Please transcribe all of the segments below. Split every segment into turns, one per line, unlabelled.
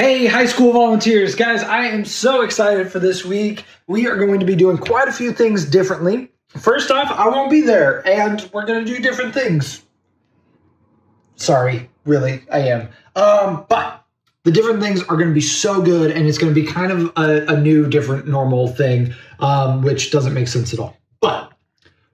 Hey, high school volunteers. Guys, I am so excited for this week. We are going to be doing quite a few things differently. First off, I won't be there, and we're going to do different things. Sorry, really, I am. But the different things are going to be so good, and it's going to be kind of a new, different, normal thing, which doesn't make sense at all. But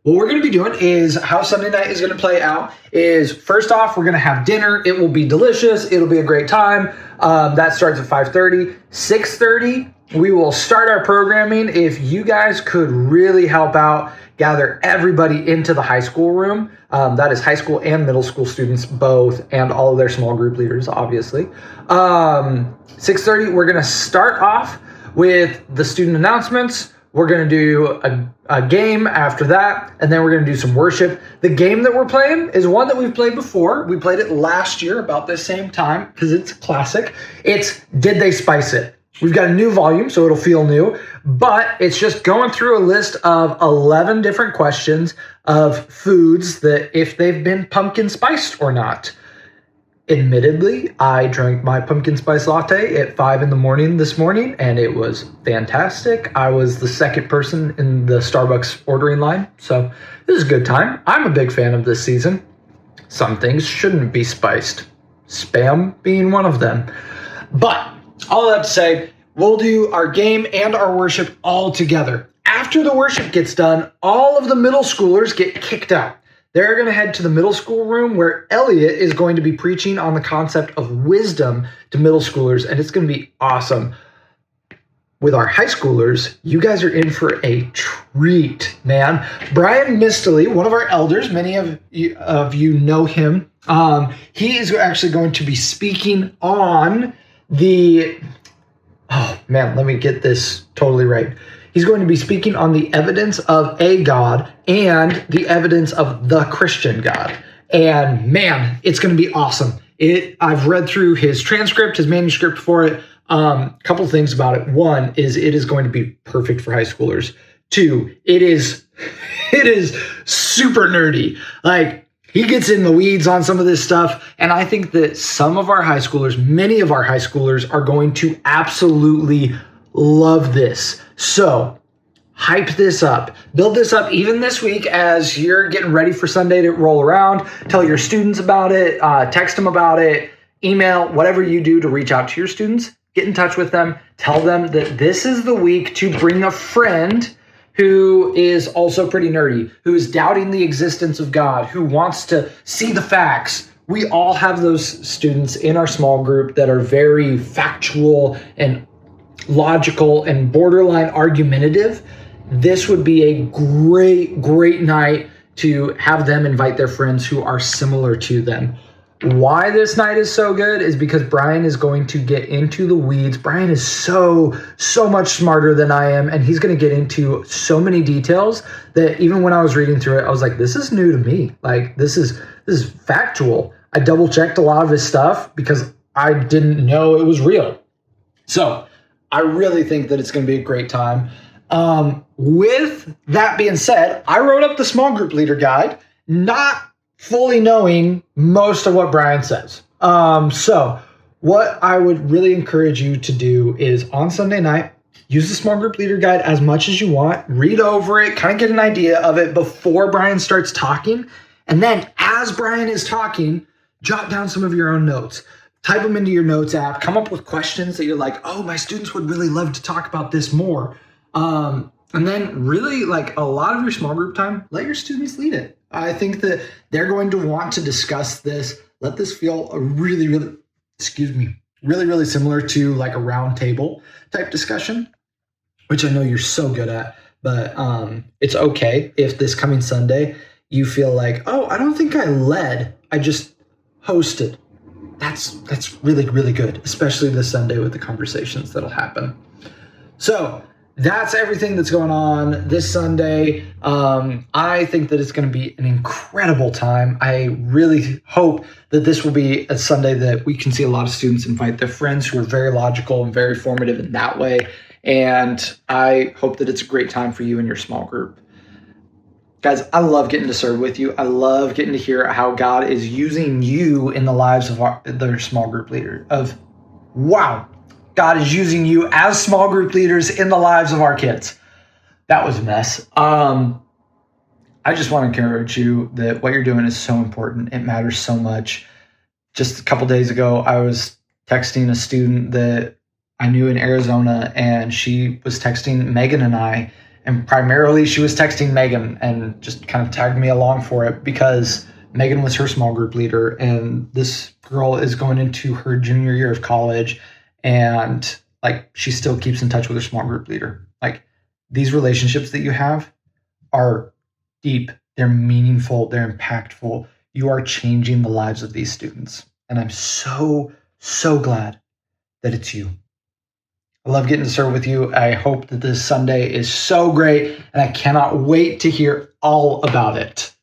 what we're going to be doing is how Sunday night is going to play out is, first off, we're going to have dinner. It will be delicious. It'll be a great time. That starts at 5:30. 6:30, we will start our programming. If you guys could really help out, gather everybody into the high school room. That is high school and middle school students both, and all of their small group leaders, obviously. 6:30, we're going to start off with the student announcements. We're going to do a game after that, and then we're going to do some worship. The game that we're playing is one that we've played before. We played it last year about this same time because it's classic. It's Did They Spice It? We've got a new volume, so it'll feel new, but it's just going through a list of 11 different questions of foods that if they've been pumpkin spiced or not. Admittedly, I drank my pumpkin spice latte at 5 a.m. this morning, and it was fantastic. I was the second person in the Starbucks ordering line, so it was a good time. I'm a big fan of this season. Some things shouldn't be spiced, Spam being one of them. But all that to say, we'll do our game and our worship all together. After the worship gets done, all of the middle schoolers get kicked out. They're going to head to the middle school room where Elliot is going to be preaching on the concept of wisdom to middle schoolers, and it's going to be awesome. With our high schoolers, you guys are in for a treat, man. Brian Mistely, one of our elders, many of you know him. He is actually going to be speaking on let me get this totally right. He's going to be speaking on the evidence of a God and the evidence of the Christian God. And man, it's going to be awesome. I've read through his transcript, his manuscript for it. Couple things about it. One is it is going to be perfect for high schoolers. Two, it is super nerdy. Like, he gets in the weeds on some of this stuff. And I think that some of our high schoolers, many of our high schoolers, are going to absolutely love this. So hype this up, build this up even this week as you're getting ready for Sunday to roll around. Tell your students about it, text them about it, email, whatever you do to reach out to your students. Get in touch with them. Tell them that this is the week to bring a friend who is also pretty nerdy, who is doubting the existence of God, who wants to see the facts. We all have those students in our small group that are very factual and logical and borderline argumentative. This would be a great night to have them invite their friends who are similar to them. Why this night is so good is because Brian is going to get into the weeds. Brian is so much smarter than I am, and he's going to get into so many details that even when I was reading through it, I was like, this is new to me. Like, this is factual. I double checked a lot of his stuff because I didn't know it was real. So I really think that it's going to be a great time. With that being said, I wrote up the small group leader guide, not fully knowing most of what Brian says. So what I would really encourage you to do is on Sunday night, use the small group leader guide as much as you want, read over it, kind of get an idea of it before Brian starts talking. And then as Brian is talking, jot down some of your own notes. Type them into your notes app, come up with questions that you're like, oh, my students would really love to talk about this more. And then really, like, a lot of your small group time, let your students lead it. I think that they're going to want to discuss this. Let this feel a really similar to like a round table type discussion, which I know you're so good at. But it's okay if this coming Sunday you feel like, oh, I don't think I led, I just hosted. That's really good, especially this Sunday with the conversations that'll happen. So that's everything that's going on this Sunday. I think that it's going to be an incredible time. I really hope that this will be a Sunday that we can see a lot of students invite their friends who are very logical and very formative in that way. And I hope that it's a great time for you and your small group. Guys, I love getting to serve with you. I love getting to hear how God is using you in the lives of their small group leader. Wow, God is using you as small group leaders in the lives of our kids. That was a mess. I just want to encourage you that what you're doing is so important. It matters so much. Just a couple days ago, I was texting a student that I knew in Arizona, and she was texting Megan and I, and primarily she was texting Megan and just kind of tagged me along for it because Megan was her small group leader, and this girl is going into her junior year of college, and like she still keeps in touch with her small group leader. Like, these relationships that you have are deep, they're meaningful, they're impactful. You are changing the lives of these students. And I'm so, so glad that it's you. I love getting to serve with you. I hope that this Sunday is so great, and I cannot wait to hear all about it.